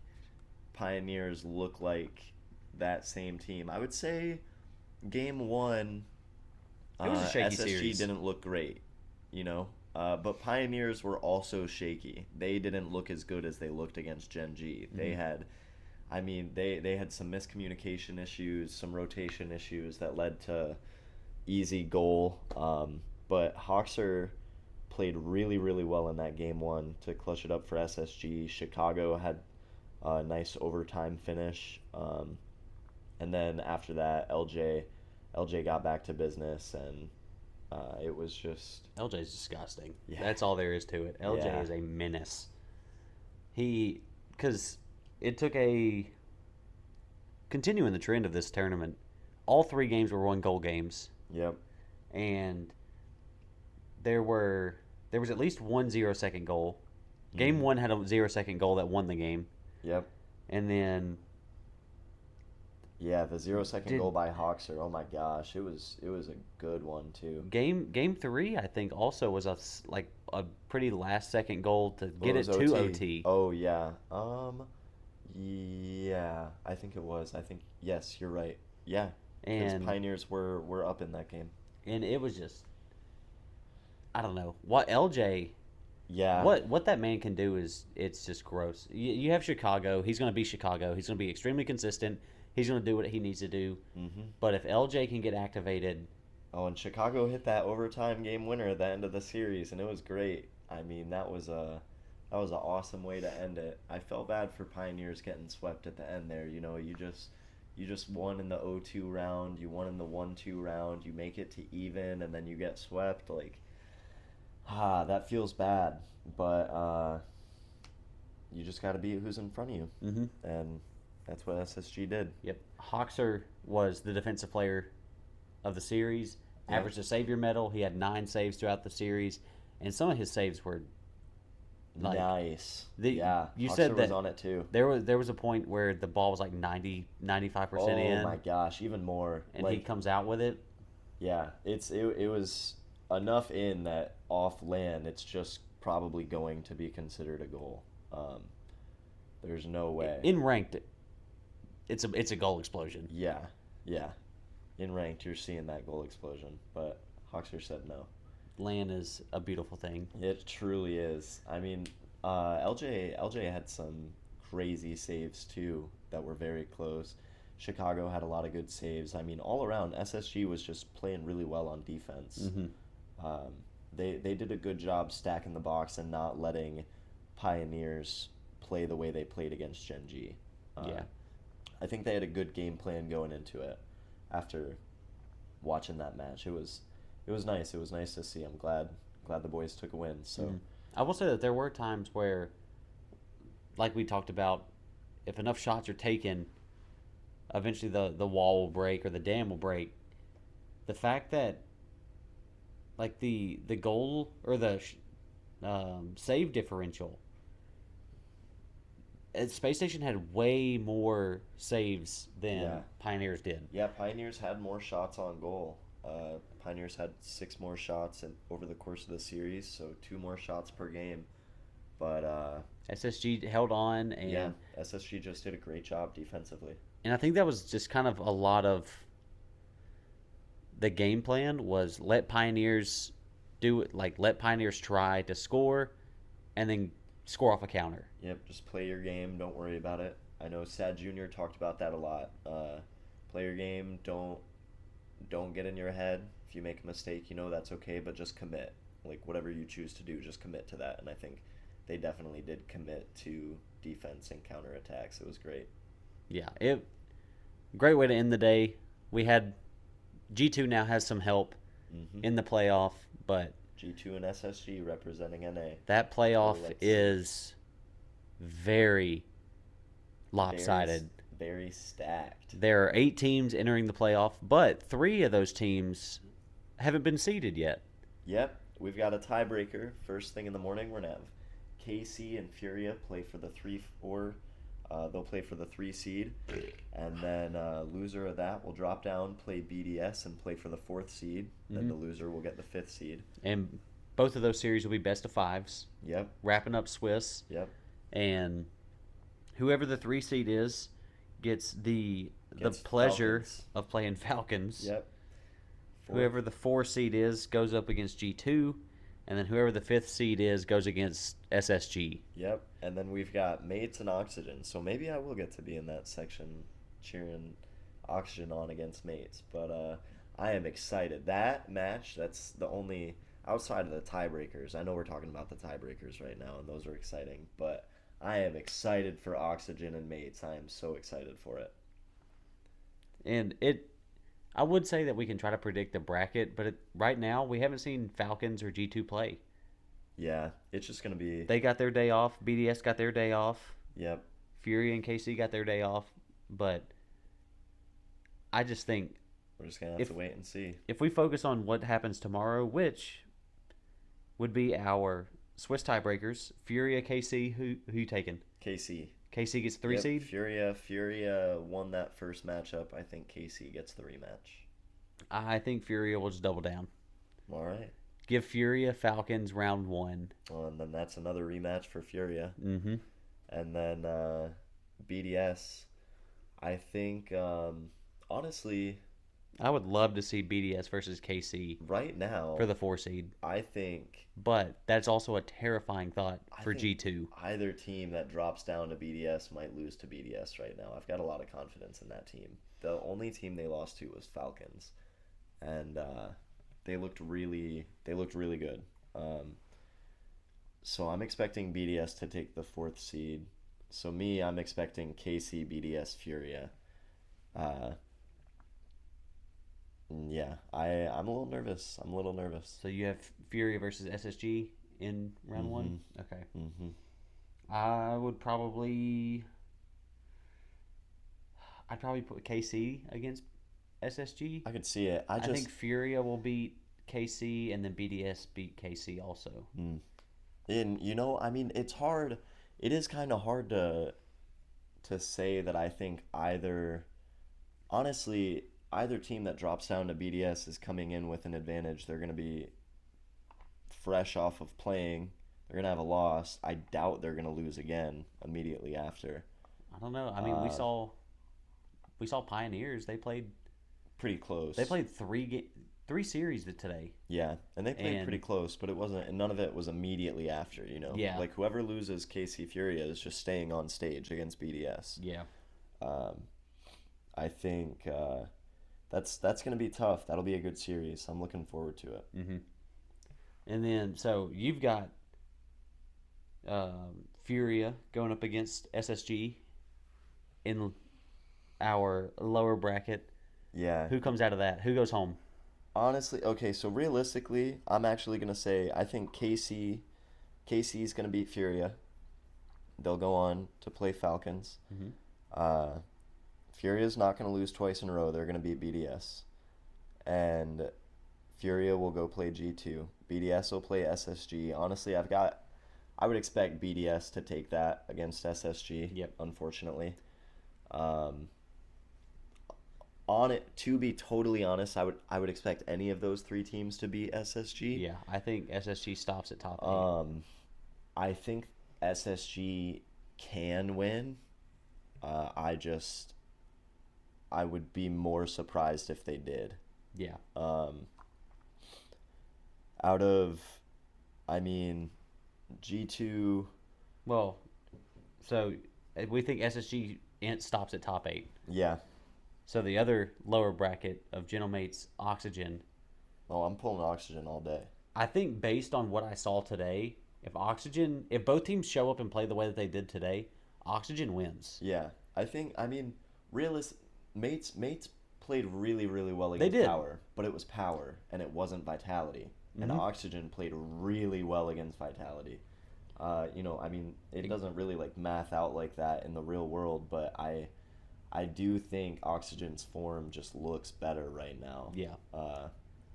Pioneers look like that same team. I would say game 1, it was a shaky SSG series. didn't look great, but Pioneers were also shaky. They didn't look as good as they looked against Gen G. They had, they had some miscommunication issues, some rotation issues that led to easy goal. But Hoxer played really, really well in that game 1 to clutch it up for SSG. Chicago had a nice overtime finish. And then after that, LJ got back to business, and it was just... LJ's disgusting. Yeah. That's all there is to it. LJ is a menace. Because it took continuing the trend of this tournament, all 3 games were 1-goal games. Yep. And there was at least one 0-second goal. Game 1 had a 0-second goal that won the game. Yep. And then... Yeah, the 0-second goal by Hoxer. Oh my gosh, it was a good one too. Game 3, I think, also was a pretty last-second goal to get it to OT. Oh yeah. Yeah, I think it was. Yes, you're right. Yeah, because Pioneers were up in that game. And it was just, I don't know what LJ. Yeah. What that man can do it's just gross. You have Chicago. He's going to be Chicago. He's going to be extremely consistent. He's going to do what he needs to do. Mm-hmm. But if LJ can get activated... Oh, and Chicago hit that overtime game winner at the end of the series, and it was great. That was an awesome way to end it. I felt bad for Pioneers getting swept at the end there. You just won in the 0-2 round. You won in the 1-2 round. You make it to even, and then you get swept. That feels bad. But you just got to beat who's in front of you. Mm-hmm. And... That's what SSG did. Yep. Hoxer was the defensive player of the series, Yep. averaged a savior medal. He had 9 saves throughout the series, and some of his saves were like Nice. the. You Hoxer said that was on it too. there was a point where the ball was like 95% in. Oh my gosh, even more. And he comes out with it. Yeah, it was enough in that off land, it's just probably going to be considered a goal. There's no way. In ranked, it's a goal explosion. Yeah, yeah. In ranked, you're seeing that goal explosion, but Hoxer said no. Land is a beautiful thing. It truly is. I mean, LJ had some crazy saves too that were very close. Chicago had a lot of good saves. I mean, all around, SSG was just playing really well on defense. They did a good job stacking the box and not letting Pioneers play the way they played against Gen G. Yeah. I think they had a good game plan going into it. After watching that match, it was nice. It was nice to see. I'm glad the boys took a win. So I will say that there were times where, like we talked about, if enough shots are taken, eventually the wall will break or the dam will break. The fact that like the goal or the save differential, Space Station had way more saves than Pioneers did. Yeah, Pioneers had more shots on goal. Pioneers had 6 more shots over the course of the series, so 2 more shots per game. But SSG held on, and SSG just did a great job defensively. And I think that was just kind of a lot of the game plan was let Pioneers do it, like let Pioneers try to score, and then score off a counter. Yep, just play your game. Don't worry about it. I know Sad Jr. talked about that a lot. Play your game. Don't get in your head. If you make a mistake, that's okay, but just commit. Like whatever you choose to do, just commit to that. And I think they definitely did commit to defense and counterattacks. It was great. Yeah, great way to end the day. We had G2 now has some help in the playoff, but G2 and SSG representing NA. That playoff is very lopsided. Very stacked. There are 8 teams entering the playoff, but 3 of those teams haven't been seeded yet. Yep, we've got a tiebreaker. First thing in the morning, we're going to have KC and Furia play for the 3-4. They'll play for the 3 seed, and then loser of that will drop down, play BDS, and play for the 4th seed. Then the loser will get the 5th seed. And both of those series will be best of 5s. Yep. Wrapping up Swiss. Yep. And whoever the 3 seed is gets the pleasure of playing Falcons. Yep. Whoever the 4 seed is goes up against G2. And then whoever the 5th seed is goes against SSG. Yep. And then we've got Mates and Oxygen. So maybe I will get to be in that section cheering Oxygen on against Mates. But I am excited. That match, that's the only, outside of the tiebreakers. I know we're talking about the tiebreakers right now, and those are exciting. But I am excited for Oxygen and Mates. I am so excited for it. And I would say that we can try to predict the bracket, but right now we haven't seen Falcons or G2 play. Yeah, it's just going to be... They got their day off. BDS got their day off. Yep. Fury and KC got their day off. But I just think... We're just going to have to wait and see. If we focus on what happens tomorrow, which would be our Swiss tiebreakers, Furia, KC, who you taking? KC. KC gets 3 seed? Furia won that first matchup. I think KC gets the rematch. I think Furia will just double down. All right. Give Furia Falcons round 1. Well, and then that's another rematch for Furia. Mm-hmm. And then BDS, I think, honestly... I would love to see BDS versus KC right now for the 4 seed. I think... But that's also a terrifying thought for G2. Either team that drops down to BDS might lose to BDS right now. I've got a lot of confidence in that team. The only team they lost to was Falcons. And they looked really good. So I'm expecting BDS to take the 4th seed. So I'm expecting KC, BDS, Furia. Yeah, I'm a little nervous. So you have Furia versus SSG in round 1? Okay. Mm-hmm. I would probably... I'd probably put KC against SSG. I could see it. I think Furia will beat KC, and then BDS beat KC also. And I mean, it's hard. It is kind of hard to say that I think honestly, either team that drops down to BDS is coming in with an advantage. They're going to be fresh off of playing. They're going to have a loss. I doubt they're going to lose again immediately after. I don't know. I mean, we saw Pioneers. They played pretty close. They played three series today. Yeah, and they played pretty close, but it wasn't. And none of it was immediately after. Yeah. Like whoever loses KC Furia is just staying on stage against BDS. Yeah. I think that's going to be tough. That'll be a good series. I'm looking forward to it. Mm-hmm. And then so you've got Furia going up against SSG in our lower bracket. Yeah. Who comes out of that? Who goes home? Honestly, okay, so realistically, I'm actually going to say I think KC is going to beat Furia. They'll go on to play Falcons. Mm-hmm. Furia's not going to lose twice in a row. They're going to beat BDS. And Furia will go play G2. BDS will play SSG. Honestly, I would expect BDS to take that against SSG. Yep. Unfortunately. To be totally honest, I would expect any of those three teams to beat SSG. Yeah, I think SSG stops at top 8. I think SSG can win. I would be more surprised if they did. Yeah. G2. Well, so we think SSG stops at top 8. Yeah. So the other lower bracket of Gentlemates, Oxygen. Oh, I'm pulling Oxygen all day. I think based on what I saw today, if both teams show up and play the way that they did today, Oxygen wins. Yeah. Mates played really, really well against Power, but it was Power, and it wasn't Vitality. And Oxygen played really well against Vitality. It doesn't really math out like that in the real world, but I do think Oxygen's form just looks better right now. Yeah.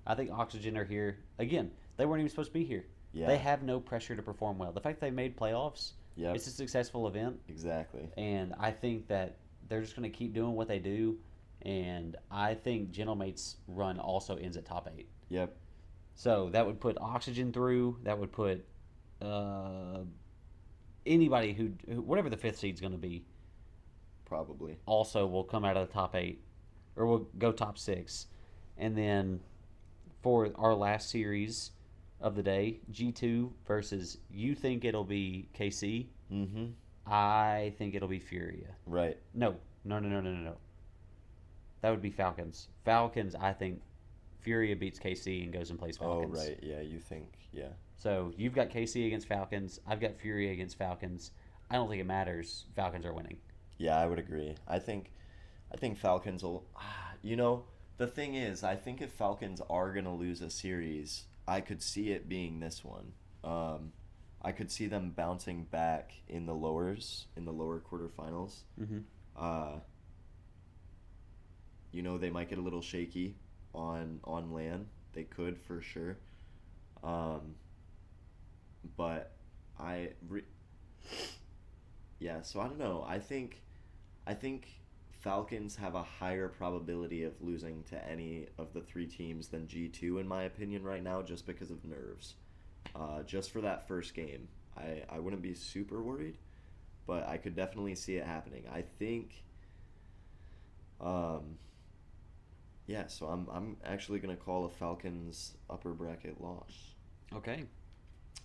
I think Oxygen are here. Again, they weren't even supposed to be here. Yeah. They have no pressure to perform well. The fact they made playoffs, it's a successful event. Exactly. And I think that they're just going to keep doing what they do. And I think Gentlemates' run also ends at top 8. Yep. So that would put Oxygen through. That would put anybody whatever the 5th seed's going to be. Probably. Also will come out of the top 8. Or will go top 6. And then for our last series of the day, G2 versus, you think it'll be KC. Mm-hmm. I think it'll be Furia. Right. No. That would be Falcons. Falcons, I think Furia beats KC and goes and plays Falcons. Oh, right. Yeah, you think, yeah. So you've got KC against Falcons. I've got Furia against Falcons. I don't think it matters. Falcons are winning. Yeah, I would agree. I think Falcons will... the thing is, I think if Falcons are going to lose a series, I could see it being this one. I could see them bouncing back in the lower quarterfinals. Mm-hmm. They might get a little shaky on land. They could, for sure. So I don't know. I think Falcons have a higher probability of losing to any of the three teams than G2, in my opinion, right now, just because of nerves. Just for that first game. I wouldn't be super worried, but I could definitely see it happening. I think... so I'm actually going to call a Falcons upper bracket loss. Okay.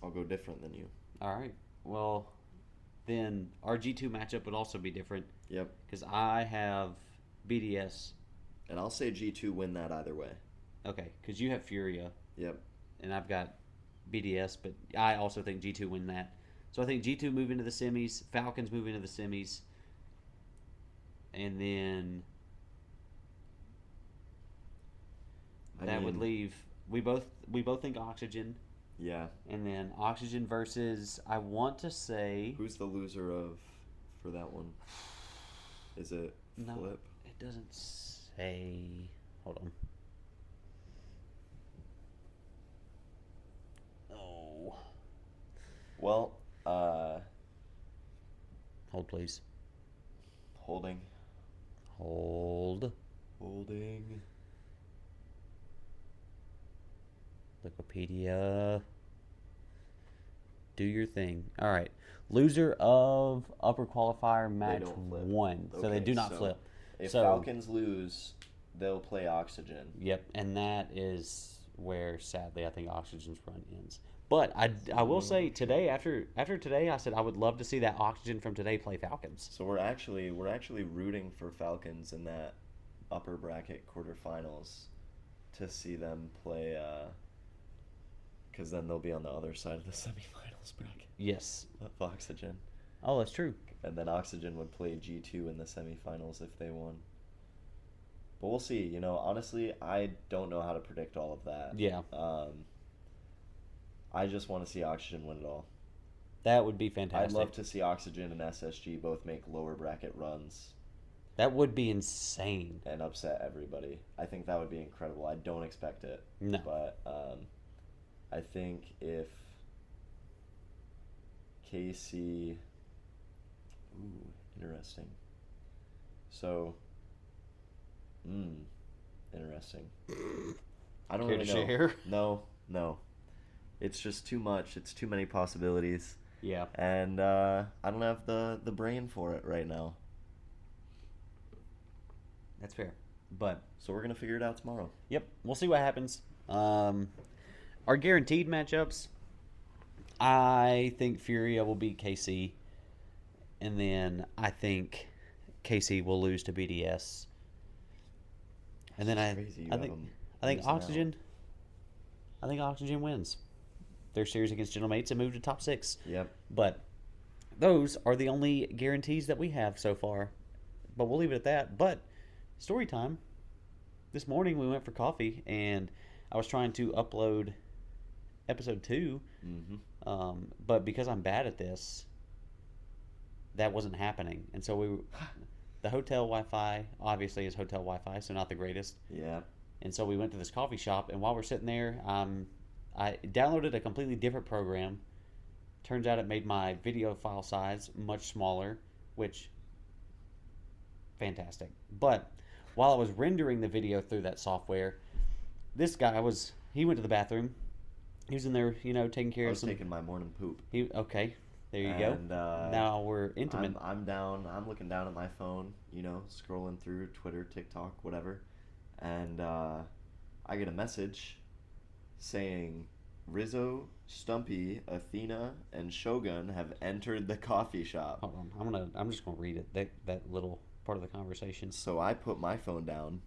I'll go different than you. All right. Well, then our G2 matchup would also be different. Yep. Because I have BDS. And I'll say G2 win that either way. Okay, because you have Furia. Yep. And I've got BDS, but I also think G2 win that. So I think G2 move into the semis, Falcons move into the semis, and then would leave. We both think Oxygen. Yeah. And then Oxygen versus, I want to say... Who's the loser for that one? Is it Flip? doesn't say. Hold on. Oh. Well, Hold, please. holding. Hold. Holding. Wikipedia. Do your thing. All right. Loser of upper qualifier match don't flip. 1. So they Okay, do not so flip. If So- Falcons lose, they'll play Oxygen. Yep, and that is where sadly I think Oxygen's run ends. But I will say today after today I said I would love to see that Oxygen from today play Falcons. So we're actually rooting for Falcons in that upper bracket quarterfinals to see them play, because then they'll be on the other side of the semifinals bracket Yes. of Oxygen, Oh, that's true. and then Oxygen would play G2 in the semifinals if they won. But we'll see. Honestly, I don't know how to predict all of that. Yeah. I just want to see Oxygen win it all. That would be fantastic. I'd love to see Oxygen and SSG both make lower bracket runs That would be insane. and upset everybody. I think that would be incredible. I don't expect it. No. But I think if KC... Ooh, interesting. So, interesting. I don't Care really to know. share? No. It's just too much. It's too many possibilities. Yeah. And I don't have the brain for it right now. That's fair. But So we're going to figure it out tomorrow. yep, we'll see what happens. Our guaranteed matchups, I think Furia will beat KC, and then I think KC will lose to BDS. And then I Crazy. think losing Oxygen. I think Oxygen wins their series against Gentlemates and move to top 6. out. Yep. But those are the only guarantees that we have so far. But we'll leave it at that. But story time. This morning we went for coffee, and I was trying to upload episode 2. Mm-hmm. But because I'm bad at this, that wasn't happening. And so the hotel Wi-Fi obviously is hotel Wi-Fi, so not the greatest. Yeah. And so we went to this coffee shop, and while we're sitting there, I downloaded a completely different program. Turns out it made my video file size much smaller, which, fantastic. But while I was rendering the video through that software, this guy he went to the bathroom. He was in there, taking care I of was some. taking my morning poop. Okay, there you And, go. Now we're intimate. I'm down. I'm looking down at my phone, scrolling through Twitter, TikTok, whatever. And I get a message saying Rizzo, Stumpy, Athena, and Shogun have entered the coffee shop. Hold on, I'm just gonna read it. That little part of the conversation. So I put my phone down.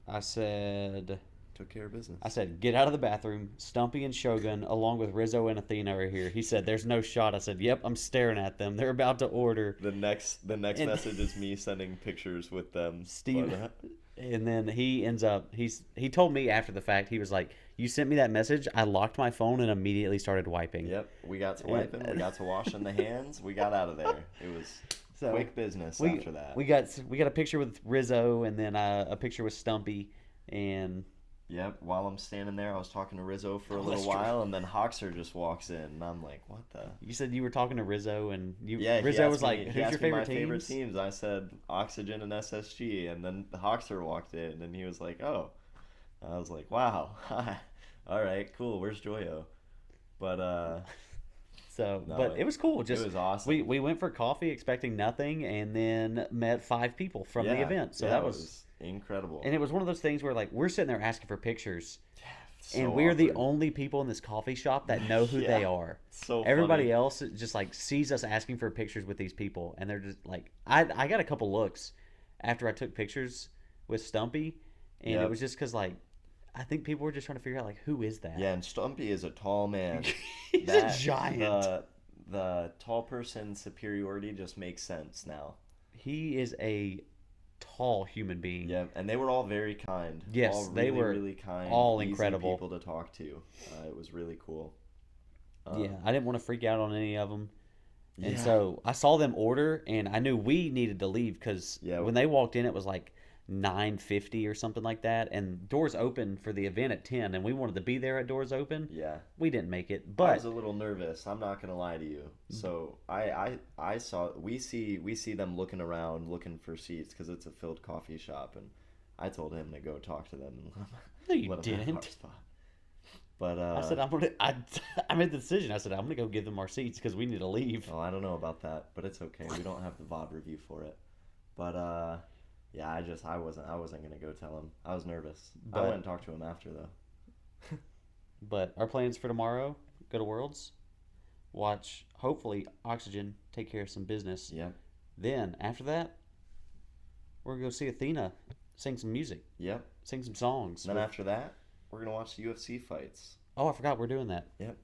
I said, Took care of business. get out of the bathroom. Stumpy and Shogun, along with Rizzo and Athena, are here. He said, there's no shot. I said, yep, I'm staring at them. They're about to order. The next message is me sending pictures with them. Steve, But, and then he ends up, he told me after the fact, he was like, you sent me that message. I locked my phone and immediately started wiping. Yep, we got to wiping. We got to washing the hands. We got out of there. It was quick business after that. We got a picture with Rizzo, and then a picture with Stumpy, and Yep, while I'm standing there, I was talking to Rizzo for a Oh, little that's true. while, and then Hoxer just walks in, and I'm like, what the? you said you were talking to Rizzo, and Yeah, Rizzo was like, he who's your asked me favorite my teams? favorite teams. I said Oxygen and SSG, and then Hoxer walked in, and he was like, oh. I was like, wow, all right, cool, where's Joyo? But, So, No, but it was cool. Just it was awesome. we went for coffee expecting nothing, and then met 5 people from the yeah, event. So yeah, that it was, incredible. and it was one of those things where like we're sitting there asking for pictures, So and we're the awkward. only people in this coffee shop that know who they Yeah. are. So Everybody funny. else just like sees us asking for pictures with these people, and they're just like, I got a couple looks after I took pictures with Stumpy, and it Yep. was just because like I think people were just trying to figure out like who is that? Yeah, and Stumpy is a tall man. He's a giant. The tall person superiority just makes sense now. He is a tall human being. Yeah, and they were all very kind. Yes, all they really, were really kind. all easy incredible. people to talk to. It was really cool. Yeah, I didn't want to freak out on any of them. And Yeah. so I saw them order, and I knew we needed to leave because Yeah. when they walked in, it was like 9:50 or something like that, and doors open for the event at 10, and we wanted to be there at doors open. Yeah. We didn't make it, I but was a little nervous. I'm not gonna lie to you. So I saw we see them looking around looking for seats because it's a filled coffee shop, and I told him to go talk to them and no, you let them have our didn't. spot. But I said I made the decision. I said I'm gonna go give them our seats because we need to leave. oh, I don't know about that, but it's okay. We don't have the VOD review for it. But yeah, I wasn't gonna go tell him. I was nervous. I But went and talked to him after though. but our plans for tomorrow: go to Worlds, watch hopefully Oxygen take care of some business. Yep. Then after that, we're gonna go see Athena sing some music, Yep. sing some songs. And then after that, we're gonna watch the UFC fights. Oh, I forgot we're doing that. Yep.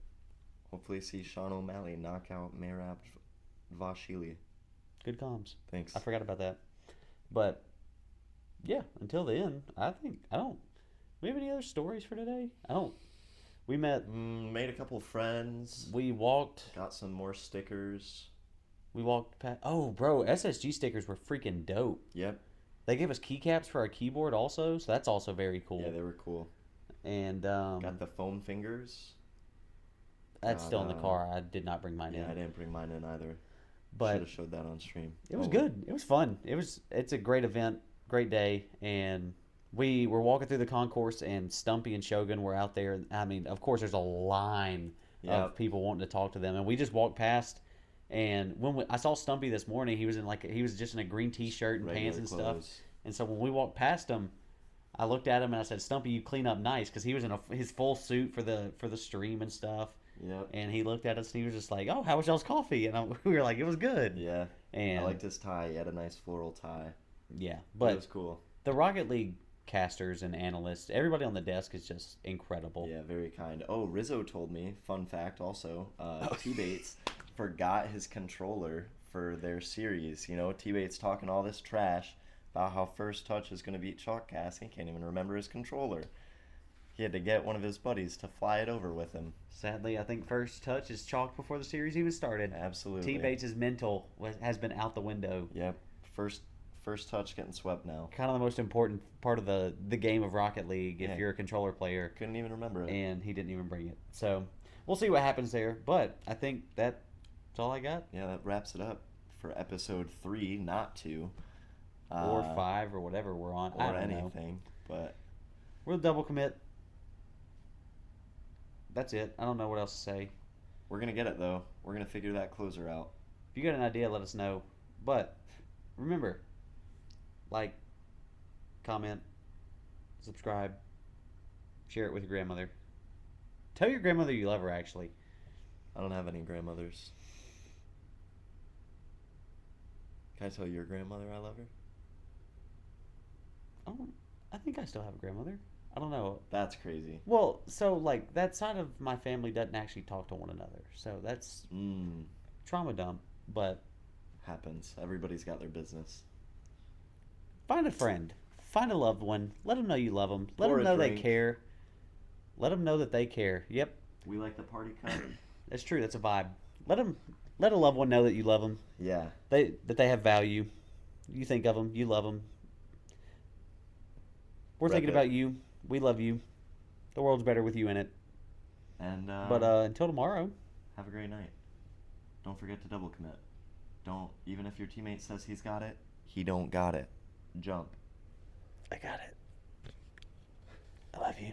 Hopefully see Sean O'Malley knock out Merab Vashili. Good comms. Thanks. I forgot about that. But yeah, until then, I don't. We have any other stories for today? I don't. We met. Made a couple friends. We walked. Got some more stickers. We walked past. Oh, bro, SSG stickers were freaking dope. Yep. They gave us keycaps for our keyboard also, so that's also very cool. Yeah, they were cool. And Got the foam fingers. that's still in the car. I did not bring mine Yeah, in. I didn't bring mine in either. But should have showed that on stream. it was good. It was fun. It's a great event, great day, and we were walking through the concourse, and Stumpy and Shogun were out there. I mean, of course, there's a line of people wanting to talk to them, and we just walked past. And when I saw Stumpy this morning, he was just in a green T-shirt and pants and stuff. And so when we walked past him, I looked at him and I said, "Stumpy, you clean up nice," because he was in his full suit for the stream and stuff. Yep. And he looked at us and he was just like, "Oh, how was y'all's coffee?" And we were like, "It was good." Yeah. And I liked his tie. He had a nice floral tie. yeah, It but was cool. the Rocket League casters and analysts, everybody on the desk is just incredible. Yeah, very kind. Oh, Rizzo told me, fun fact also, T-Bates forgot his controller for their series. You know, T-Bates talking all this trash about how First Touch is going to beat Chalkcast. He can't even remember his controller. He had to get one of his buddies to fly it over with him. Sadly, I think First Touch is chalked before the series even started. Absolutely. T-Bates' mental has been out the window. Yep. First Touch getting swept now. Kind of the most important part of the game of Rocket League if Yeah. you're a controller player. Couldn't even remember it. And he didn't even bring it. So we'll see what happens there. But I think that's all I got. Yeah, that wraps it up for episode 3, not 2. Or 5 or whatever we're on. I Or don't know. anything. But We'll double commit. That's it. I don't know what else to say. we're going to get it, though. We're going to figure that closer out. If you got an idea, let us know. But remember, like, comment, subscribe, share it with your grandmother. Tell your grandmother you love her, actually. I don't have any grandmothers. Can I tell your grandmother I love her? I think I still have a grandmother. I don't know. That's crazy. Well, so, like, that side of my family doesn't actually talk to one another. So that's trauma dump. But Happens. Everybody's got their business. find a friend. Find a loved one. Let them know you love them. Let Or them a know they drink. care. Let them know that they care. Yep, We like the party cup. that's true. That's a vibe. Let a loved one know that you love them. Yeah. That they have value. You think of them. You love them. We're Rep thinking it. about you. We love you. The world's better with you in it. And But until tomorrow. have a great night. Don't forget to double commit. Don't, even if your teammate says he's got it, he don't got it. Jump. I got it. I love you.